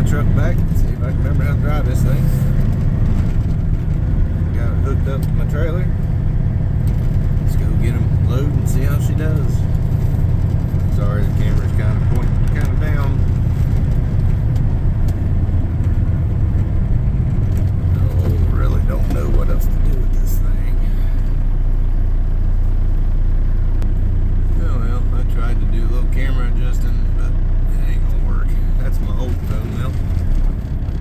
my truck back. See if I can remember how to drive this thing. Got it hooked up to my trailer. Let's go get them loaded and see how she does. Sorry, the camera's kind of pointing kind of down. Oh, really don't know what else to do with this thing. Oh well, I tried to do a little camera adjusting, but it ain't gonna work. That's my old phone now.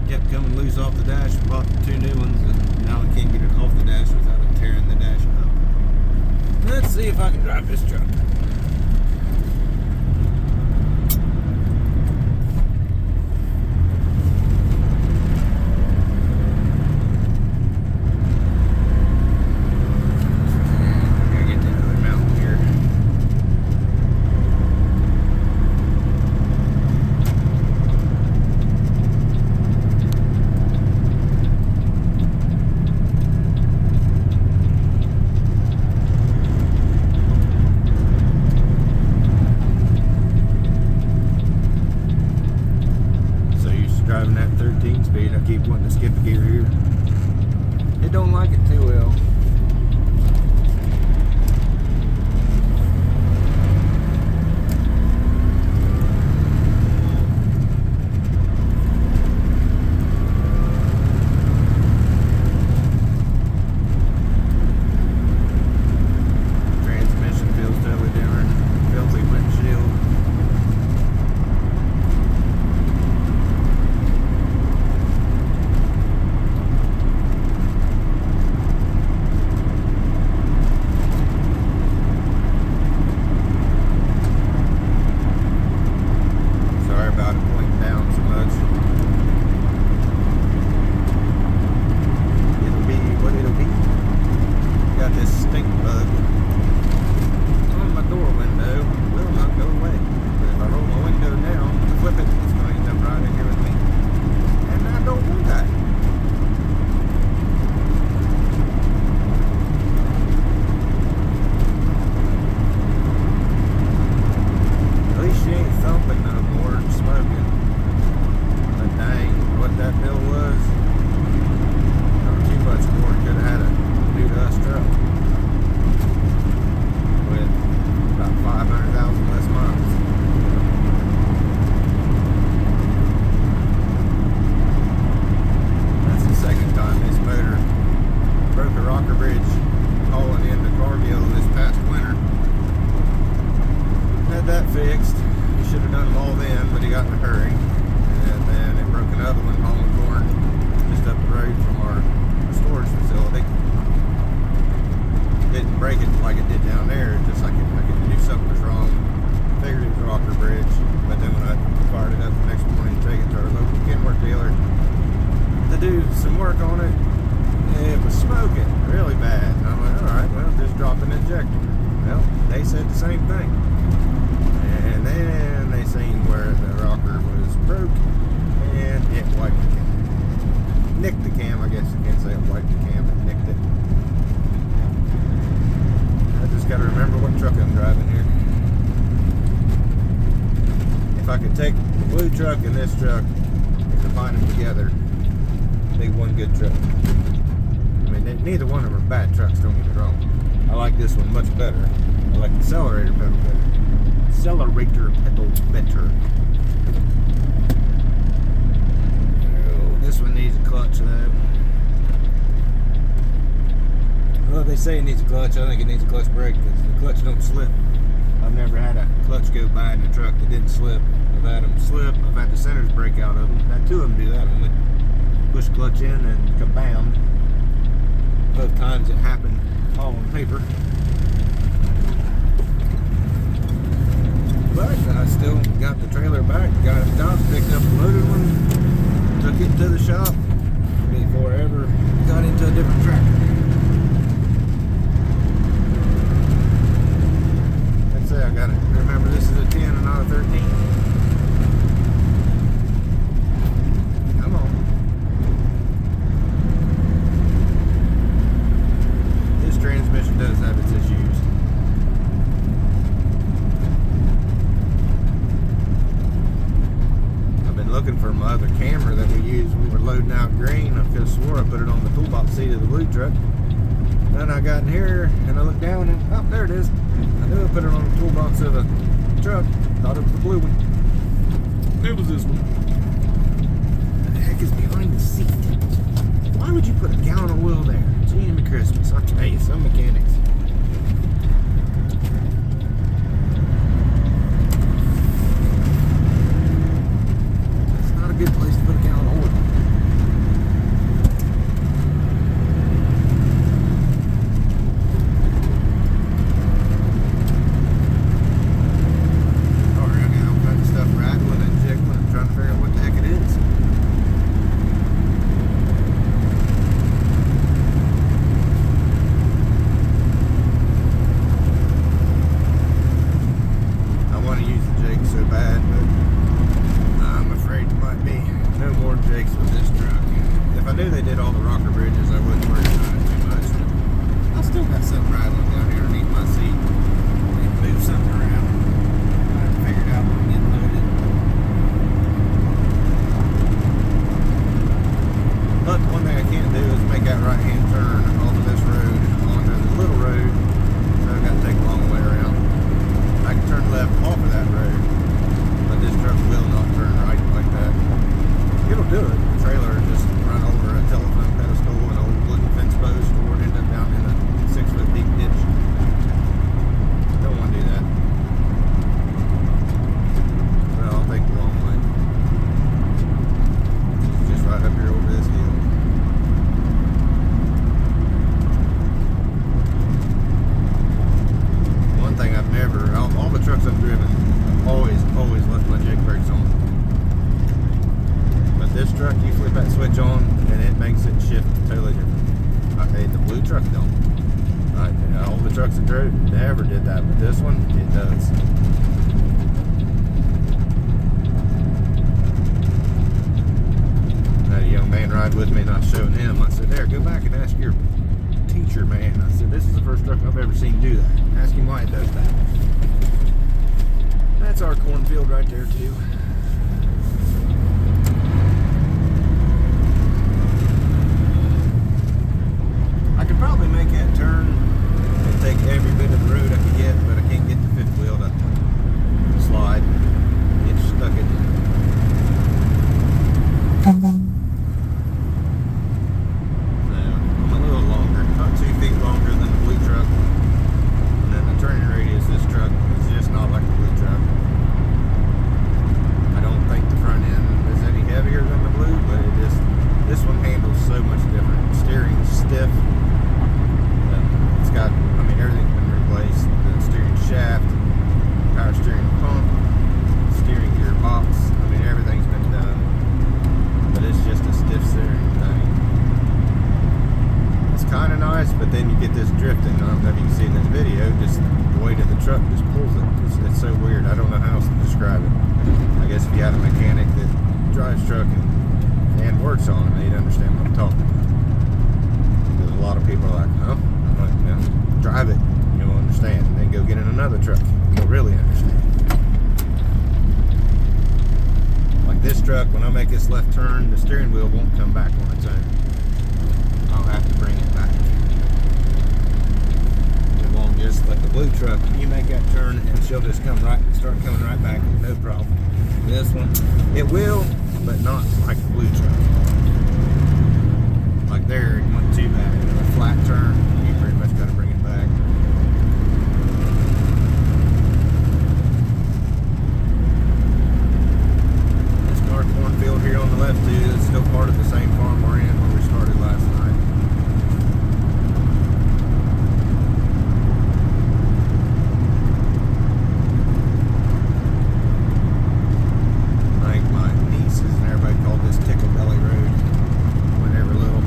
Kept coming loose off the dash, bought 2 new ones, and now I can't get it off the dash without it tearing the dash up. Let's see if I can drive this truck. Driving that 13 speed, I keep wanting to skip a gear here. It don't like it too well. Transmission feels totally different. Filthy windshield. Fixed. He should have done them all then, but he got in a hurry. And then it broke another one hauling corn just up the road from our storage facility. Didn't break it like it did down there, just like I could do something was wrong. Figured it was a rocker bridge, but then when I fired it up the next morning to take it to our local Kenworth dealer to do some work on it, it was smoking really bad. And I'm like, alright, well, just drop an injector. Well, they said the same thing. And then they seen where the rocker was broke and it wiped the cam. Nicked the cam, I guess you can't say it wiped the cam, but nicked it. I just gotta remember what truck I'm driving here. If I could take the blue truck and this truck and combine them together, make one good truck. I mean, neither one of them are bad trucks, don't get me wrong. I like this one much better. I like the accelerator pedal better. Accelerator pedal better. Oh, this one needs a clutch though. Well, they say it needs a clutch. I think it needs a clutch brake because the clutch don't slip. I've never had a clutch go by in a truck that didn't slip. I've had them slip. I've had the centers break out of them. I've had 2 of them do that. When we push clutch in and kabam. Both times it happened hauling paper. But I still got the trailer back, got it stopped, picked up a loaded one, took it to the shop before I ever got into a different tractor. Like I say, I gotta remember this is a 10 and not a 13. Come on. This transmission does have its issues. been looking for my other camera that we used when we were loading out grain. I could have swore I put it on the toolbox seat of the blue truck. Then I got in here and I looked down and, oh, there it is. I knew I put it on the toolbox of a truck. Thought it was the blue one. It was this one. What the heck is behind the seat? Why would you put a gallon of oil there? Jimmy Christmas. I'll tell you, some mechanics. It's not a good place to put a gallon of oil. Never did that, but this one, it does. I had a young man ride with me and I was showing him. I said, there, go back and ask your teacher, man. I said, this is the first truck I've ever seen do that. Ask him why it does that. That's our cornfield right there, too. I could probably make that turn and take every bit of the road I could get, but I can't get the fifth wheel to slide. Get stuck in. So, I'm a little longer, about 2 feet longer than the blue truck. And then the turning radius of this truck is just not like the blue truck. I don't think the front end is any heavier than the blue, but it is. This one handles so much different. Steering's stiff. It's got, I mean, everything's been replaced. The steering shaft, power steering pump, steering gearbox. I mean, everything's been done. But it's just a stiff steering thing. It's kind of nice, but then you get this drifting. I don't know if you can see in this video, just the weight of the truck just pulls it. It's so weird. I don't know how else to describe it. I guess if you had a mechanic that drives truck and works on it, they'd understand what I'm talking about. Because a lot of people are like, huh? You know, drive it, you'll understand. And then go get in another truck, you'll really understand. Like this truck, when I make this left turn, the steering wheel won't come back on its own. I'll have to bring it back. It won't just like the blue truck. You make that turn and she'll just come right, start coming right back, no problem. This one, it will, but not like the blue truck. Like there, it went too bad. A flat turn, you pretty much got to bring it back. This car cornfield here on the left too is still part of the same farm we're in where we started last night. I think my nieces and everybody called this Tickle Belly Road when they were little.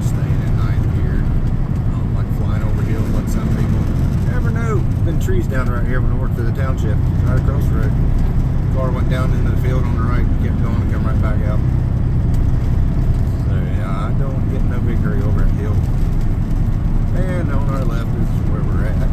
Staying in ninth gear. I don't like flying over hills like some people. You never know. There's been trees down right here when I worked for the township, right across the road. Car went down into the field on the right, kept going and come right back out. So yeah, I don't get no big hurry over that hill. And on our left is where we're at.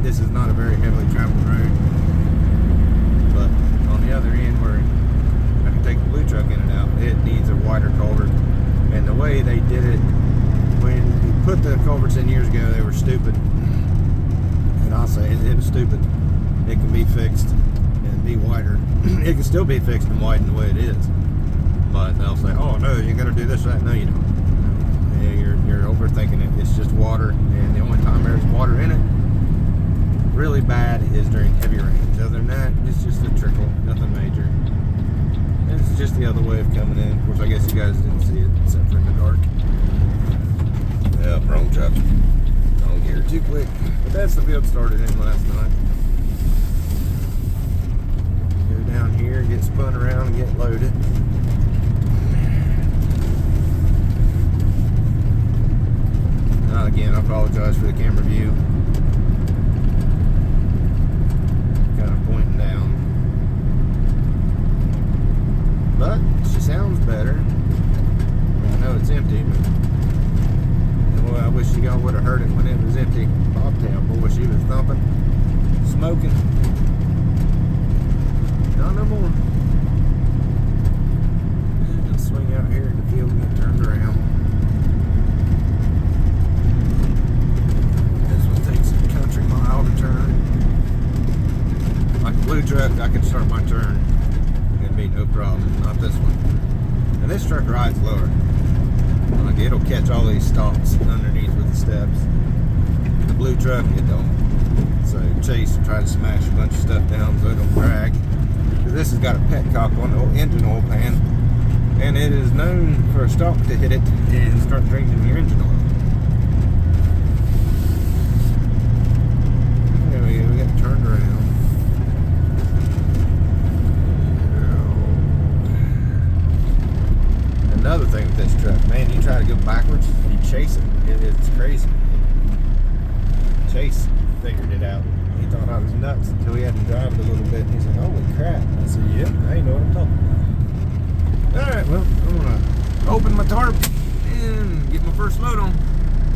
side, this is not a very heavily traveled road. But on the other end, where I can take the blue truck in and out, it needs a wider culvert. And the way they did it, when you put the culverts in years ago, they were stupid. And I'll say it was stupid. It can be fixed and be wider. It can still be fixed and widened the way it is. But they'll say, oh no, you gotta do this, that. No, you don't. You're overthinking it. It's just water, and the only time there's water in it really bad is during heavy rains. Other than that, it's just a trickle, nothing major. And it's just the other way of coming in. Of course, I guess you guys didn't see it except for in the dark. Yeah, wrong truck. Wrong gear too quick. But that's the build started in last night. Go down here, get spun around, and get loaded. Again, I apologize for the camera view. Kind of pointing down. But she sounds better. I know it's empty, but boy, I wish you all would have heard it when it was empty. Bobtail, boy, she was thumping, smoking. No more. I'll swing out here in the field and get turned around. Mile to turn. Like a blue truck, I can start my turn. It'd be no problem. Not this one. And this truck rides lower. Like it'll catch all these stalks underneath with the steps. The blue truck, it don't. So Chase will try to smash a bunch of stuff down so it don't drag. Because this has got a petcock on the engine oil pan, and it is known for a stalk to hit it and start drinking your engine oil. We got turned around. Another thing with this truck, man, you try to go backwards, you chase it. It's crazy. Chase figured it out. He thought I was nuts until he had to drive it a little bit. And he's like, holy crap. I said, yep, I know what I'm talking about. Alright, well, I'm going to open my tarp and get my first load on.